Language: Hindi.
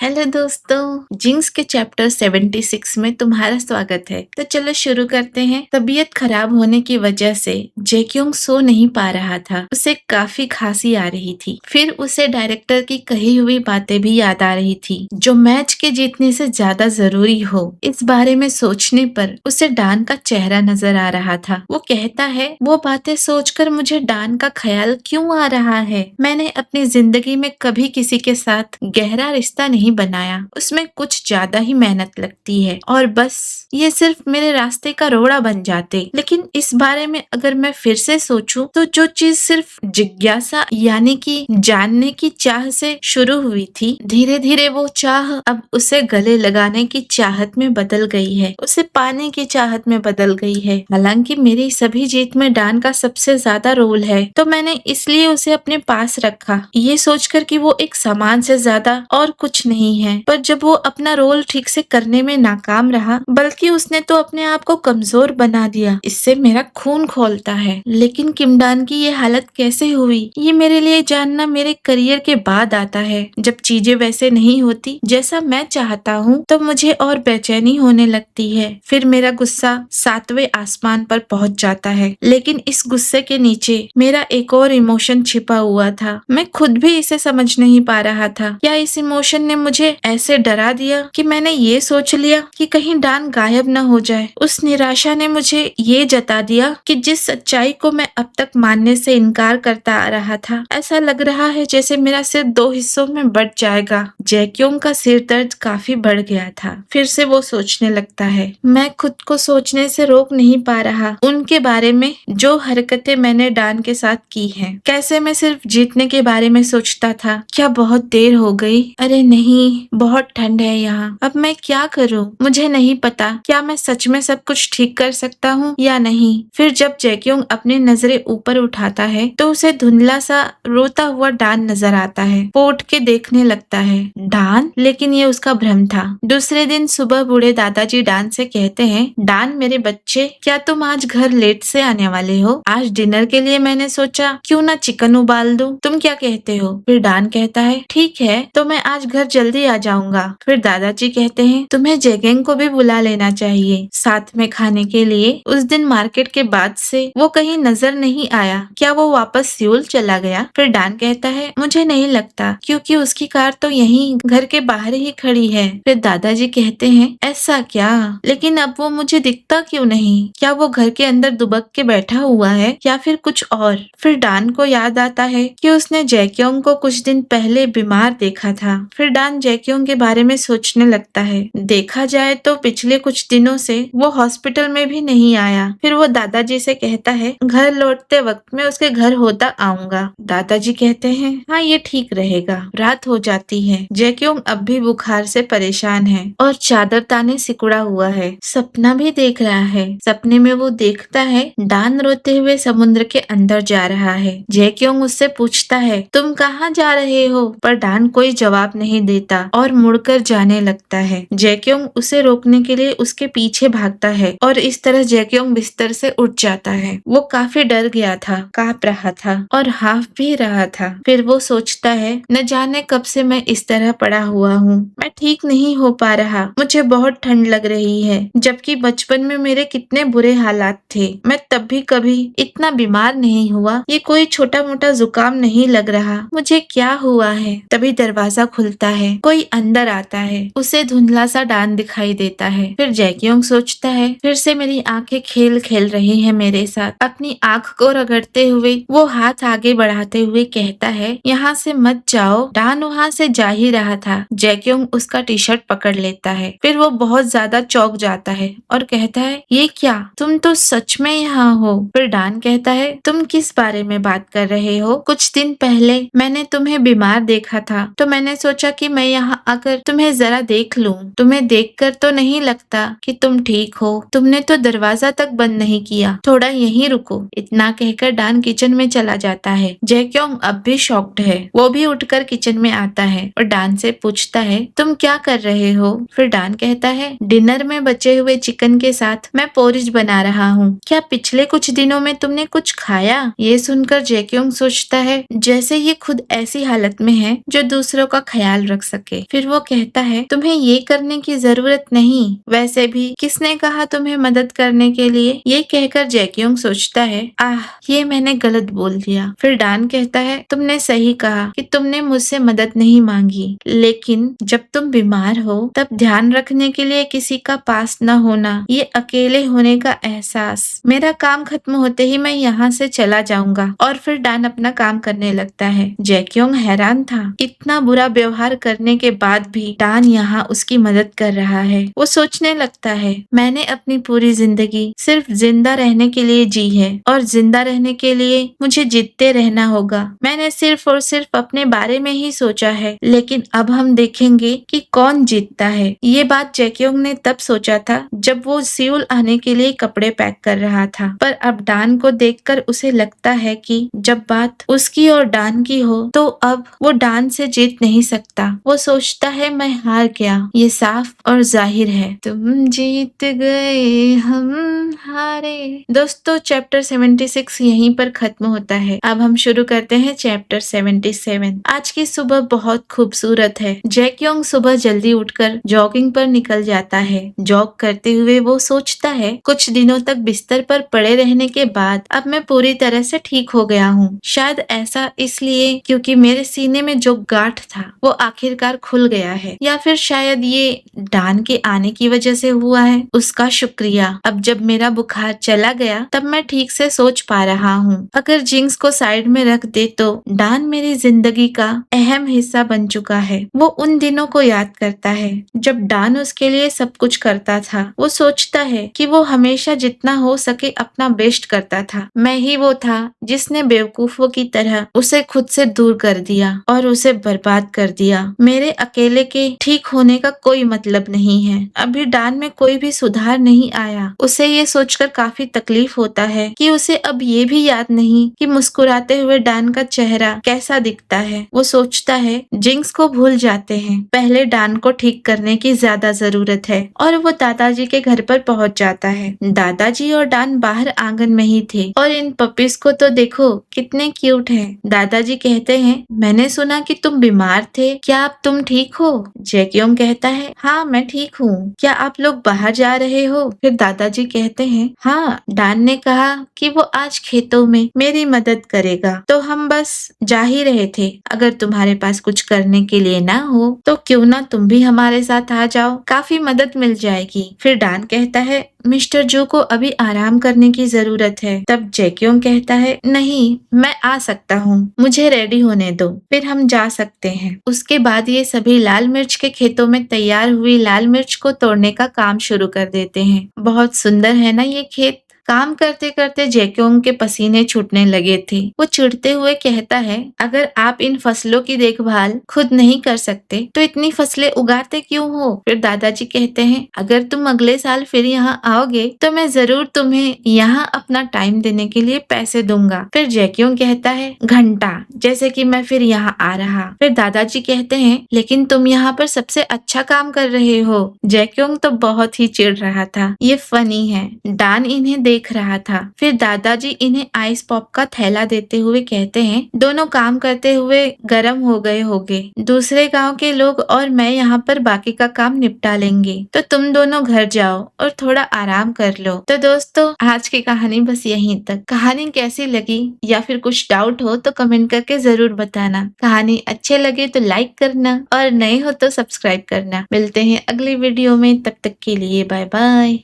हेलो दोस्तों, जिंक्स के चैप्टर 76 में तुम्हारा स्वागत है। तो चलो शुरू करते हैं। तबीयत खराब होने की वजह से जेक्योंग सो नहीं पा रहा था। उसे काफी खांसी आ रही थी। फिर उसे डायरेक्टर की कही हुई बातें भी याद आ रही थी, जो मैच के जीतने से ज्यादा जरूरी हो। इस बारे में सोचने पर उसे डान का चेहरा नजर आ रहा था। वो कहता है, वो बातें सोचकर मुझे डान का ख्याल क्यों आ रहा है। मैंने अपनी जिंदगी में कभी किसी के साथ गहरा रिश्ता नहीं बनाया। उसमें कुछ ज्यादा ही मेहनत लगती है और बस ये सिर्फ मेरे रास्ते का रोड़ा बन जाते। लेकिन इस बारे में अगर मैं फिर से सोचूं तो जो चीज सिर्फ जिज्ञासा यानी कि जानने की चाह से शुरू हुई थी, धीरे धीरे वो चाह अब उसे गले लगाने की चाहत में बदल गई है, उसे पाने की चाहत में बदल गई है। हालांकि मेरी सभी जीत में डान का सबसे ज्यादा रोल है, तो मैंने इसलिए उसे अपने पास रखा, ये सोचकर कि वो एक सामान से ज्यादा और कुछ नहीं है। पर जब वो अपना रोल ठीक से करने में नाकाम रहा, बल्कि उसने तो अपने आप को कमजोर बना दिया। इससे मेरा खून खौलता है। लेकिन किमडान की ये हालत कैसे हुई, ये मेरे लिए जानना मेरे करियर के बाद आता है। जब चीजें वैसे नहीं होती जैसा मैं चाहता हूँ, तो मुझे और बेचैनी होने लगती है। फिर मेरा गुस्सा 7वें आसमान पर पहुंच जाता है। लेकिन इस गुस्से के नीचे मेरा एक और इमोशन छिपा हुआ था। मैं खुद भी इसे समझ नहीं पा रहा था। क्या इस इमोशन ने मुझे ऐसे डरा दिया कि मैंने ये सोच लिया कि कहीं डान गायब न हो जाए। उस निराशा ने मुझे ये जता दिया कि जिस सच्चाई को मैं अब तक मानने से इनकार करता आ रहा था, ऐसा लग रहा है जैसे मेरा सिर 2 हिस्सों में बंट जाएगा। जैक्योंग का सिर दर्द काफी बढ़ गया था। फिर से वो सोचने लगता है। मैं खुद को सोचने से रोक नहीं पा रहा उनके बारे में, जो हरकतें मैंने डान के साथ की हैं। कैसे मैं सिर्फ जीतने के बारे में सोचता था। क्या बहुत देर हो गई? अरे नहीं, बहुत ठंड है यहाँ। अब मैं क्या करूँ? मुझे नहीं पता क्या मैं सच में सब कुछ ठीक कर सकता हूँ या नहीं। फिर जब जैक्योंग अपनी नजरें ऊपर उठाता है तो उसे धुंधला सा रोता हुआ डान नजर आता है। वो उठ के देखने लगता है। डान? लेकिन ये उसका भ्रम था। दूसरे दिन सुबह बूढ़े दादाजी डान से कहते हैं, डान मेरे बच्चे, क्या तुम आज घर लेट से आने वाले हो? आज डिनर के लिए मैंने सोचा क्यों ना चिकन उबाल दूं। तुम क्या कहते हो? फिर डान कहता है, ठीक है, तो मैं आज घर जल्दी आ जाऊंगा। फिर दादाजी कहते हैं, तुम्हें जेगेंग को भी बुला लेना चाहिए साथ में खाने के लिए। उस दिन मार्केट के बाद से वो कहीं नजर नहीं आया। क्या वो वापस सियोल चला गया? फिर डान कहता है, मुझे नहीं लगता, क्योंकि उसकी कार तो यहीं घर के बाहर ही खड़ी है। फिर दादाजी कहते हैं, ऐसा क्या? लेकिन अब वो मुझे दिखता क्यों नहीं? क्या वो घर के अंदर दुबक के बैठा हुआ है या फिर कुछ और? फिर डान को याद आता है कि उसने जैक्योंग को कुछ दिन पहले बीमार देखा था। फिर डान जैक्योंग के बारे में सोचने लगता है। देखा जाए तो पिछले कुछ दिनों से वो हॉस्पिटल में भी नहीं आया। फिर वो दादाजी से कहता है, घर लौटते वक्त मैं उसके घर होता आऊंगा। दादाजी कहते हैं, हाँ ये ठीक रहेगा। रात हो जाती है। जैक्योंग अब भी बुखार से परेशान है और चादर ताने सिकुड़ा हुआ है। सपना भी देख रहा है। सपने में वो देखता है डान रोते हुए समुद्र के अंदर जा रहा है। जैक्योंग उससे पूछता है, तुम कहाँ जा रहे हो? पर डान कोई जवाब नहीं देता और मुड़कर जाने लगता है। जैक्योंग उसे रोकने के लिए उसके पीछे भागता है और इस तरह जैक्योंग बिस्तर से उठ जाता है। वो काफी डर गया था, कांप रहा था और हाफ भी रहा था। फिर वो सोचता है, न जाने कब से मैं इस तरह पड़ा हुआ हूँ। मैं ठीक नहीं हो पा रहा। मुझे बहुत ठंड लग रही है, जबकि बचपन में मेरे कितने बुरे हालात थे। मैं तब भी कभी इतना बीमार नहीं हुआ। ये कोई छोटा मोटा जुकाम नहीं लग रहा। मुझे क्या हुआ है? तभी दरवाजा खुलता है। कोई अंदर आता है। उसे धुंधला सा डान दिखाई देता है। फिर जैक्योंग सोचता है, फिर से मेरी आंखें खेल खेल रही हैं मेरे साथ। अपनी आंख को रगड़ते हुए वो हाथ आगे बढ़ाते हुए कहता है, यहाँ से मत जाओ। डान वहाँ से जा ही रहा था। जैक्योंग उसका टी शर्ट पकड़ लेता है। फिर वो बहुत ज्यादा चौंक जाता है और कहता है, ये क्या? तुम तो सच में यहाँ हो? फिर डान कहता है, तुम किस बारे में बात कर रहे हो? कुछ दिन पहले मैंने तुम्हें बीमार देखा था, तो मैंने सोचा कि मैं यहाँ आकर तुम्हें जरा देख लूं। तुम्हें देखकर तो नहीं लगता कि तुम ठीक हो। तुमने तो दरवाजा तक बंद नहीं किया। थोड़ा यहीं रुको। इतना कहकर डान किचन में चला जाता है। जैक्योंग अब भी शॉक्ड है। वो भी उठकर किचन में आता है और डान से पूछता है, तुम क्या कर रहे हो? फिर डान कहता है, डिनर में बचे हुए चिकन के साथ मैं पोरिज बना रहा हूँ। क्या पिछले कुछ दिनों में तुमने कुछ खाया? ये सुनकर जैक्योंग सोचता है जैसे ये खुद ऐसी हालत में है जो दूसरों का ख्याल रख सके। फिर वो कहता है, तुम्हें ये करने की जरूरत नहीं, वैसे भी किसने कहा तुम्हें मदद करने के लिए। ये कहकर जैक्योंग सोचता है, आह ये मैंने गलत बोल दिया। फिर डान कहता है, तुमने सही कहा कि तुमने मुझसे मदद नहीं मांगी, लेकिन जब तुम बीमार हो तब ध्यान रखने के लिए किसी का पास न होना, ये अकेले होने का एहसास, मेरा काम खत्म होते ही मैं यहाँ से चला जाऊंगा। और फिर डान अपना काम करने लगता है। जैक्योंग हैरान था, इतना बुरा व्यवहार करने के बाद भी डान यहाँ उसकी मदद कर रहा है। वो सोचने लगता है, मैंने अपनी पूरी जिंदगी सिर्फ जिंदा रहने के लिए जी है और जिंदा रहने के लिए मुझे जीतते रहना होगा। मैंने सिर्फ और सिर्फ अपने बारे में ही सोचा है, लेकिन अब हम देखेंगे कि कौन जीतता है। ये बात जैक्योंग ने तब सोचा था जब वो सियोल आने के लिए कपड़े पैक कर रहा था, पर अब डान को देखकर उसे लगता है कि जब बात उसकी और डान की हो तो अब वो डान से जीत नहीं सकता। वो सोचता है, मैं हार गया, ये साफ और जाहिर है। तुम जीत गए हम हारे। दोस्तों चैप्टर 76 यहीं पर खत्म होता है। अब हम शुरू करते हैं चैप्टर 77। आज की सुबह बहुत खूबसूरत है। जैक्योंग सुबह जल्दी उठकर जॉगिंग पर निकल जाता है। जॉग करते हुए वो सोचता है, कुछ दिनों तक बिस्तर पर पड़े रहने के बाद अब मैं पूरी तरह से ठीक हो गया हूँ। शायद ऐसा इसलिए क्योंकि मेरे सीने में जो गांठ था वो आखिरकार खुल गया है, या फिर शायद ये डान के आने की वजह से हुआ है। उसका शुक्रिया, अब जब मेरा बुखार चला गया तब मैं ठीक से सोच पा रहा हूँ। अगर जिंक्स को साइड में रख दे तो डान मेरी जिंदगी का अहम हिस्सा बन चुका है। वो उन दिनों को याद करता है जब डान उसके लिए सब कुछ करता था। वो सोचता है कि वो हमेशा जितना हो सके अपना बेस्ट करता था। मैं ही वो था जिसने बेवकूफों की तरह उसे खुद से दूर कर दिया और उसे बर्बाद कर दिया। मेरे अकेले के ठीक होने का कोई मतलब नहीं है। अभी डान में कोई भी सुधार नहीं आया। उसे ये सोचकर काफी तकलीफ होता है कि उसे अब ये भी याद नहीं कि मुस्कुराते हुए डान का चेहरा कैसा दिखता है। वो सोचता है, जिंक्स को भूल जाते हैं, पहले डान को ठीक करने की ज्यादा जरूरत है। और वो दादाजी के घर पर पहुंच जाता है। दादाजी और डान बाहर आंगन में ही थे और इन पपीज को तो देखो कितने क्यूट हैं। दादाजी कहते हैं, मैंने सुना कि तुम बीमार थे, क्या अब तुम ठीक हो? जैक्योंग कहता है, हाँ मैं ठीक हूँ। क्या आप लोग बाहर जा रहे हो? फिर दादाजी कहते हैं, हाँ डान ने कहा कि वो आज खेतों में मेरी मदद करेगा, तो हम बस जा ही रहे थे। अगर तुम्हारे पास कुछ करने के लिए ना हो तो क्यों ना तुम भी हमारे साथ आ जाओ, काफी मदद मिल जाएगी। फिर डान कहता है, मिस्टर जू को अभी आराम करने की जरूरत है। तब जैक्योंग कहता है, नहीं मैं आ सकता हूँ, मुझे रेडी होने दो, फिर हम जा सकते हैं। उसके बाद ये सभी लाल मिर्च के खेतों में तैयार हुई लाल मिर्च को तोड़ने का काम शुरू कर देते हैं। बहुत सुंदर है ना ये खेत। काम करते करते जैक्योंग के पसीने छूटने लगे थे। वो चिढ़ते हुए कहता है, अगर आप इन फसलों की देखभाल खुद नहीं कर सकते तो इतनी फसलें उगाते क्यों हो? फिर दादाजी कहते हैं, अगर तुम अगले साल फिर यहाँ आओगे तो मैं जरूर तुम्हें यहाँ अपना टाइम देने के लिए पैसे दूंगा। फिर जैक्योंग कहता है, घंटा, जैसे कि मैं फिर यहाँ आ रहा। फिर दादाजी कहते हैं, लेकिन तुम यहाँ पर सबसे अच्छा काम कर रहे हो। जैक्योंग तो बहुत ही चिढ़ रहा था। ये फनी है। डान इन्हें देख रहा था। फिर दादाजी इन्हें आइस पॉप का थैला देते हुए कहते हैं, दोनों काम करते हुए गर्म हो गए होगे। दूसरे गांव के लोग और मैं यहाँ पर बाकी का काम निपटा लेंगे, तो तुम दोनों घर जाओ और थोड़ा आराम कर लो। तो दोस्तों आज की कहानी बस यहीं तक। कहानी कैसी लगी या फिर कुछ डाउट हो तो कमेंट करके जरूर बताना। कहानी अच्छे लगे तो लाइक करना और नए हो तो सब्सक्राइब करना। मिलते हैं अगली वीडियो में, तब तक के लिए बाय बाय।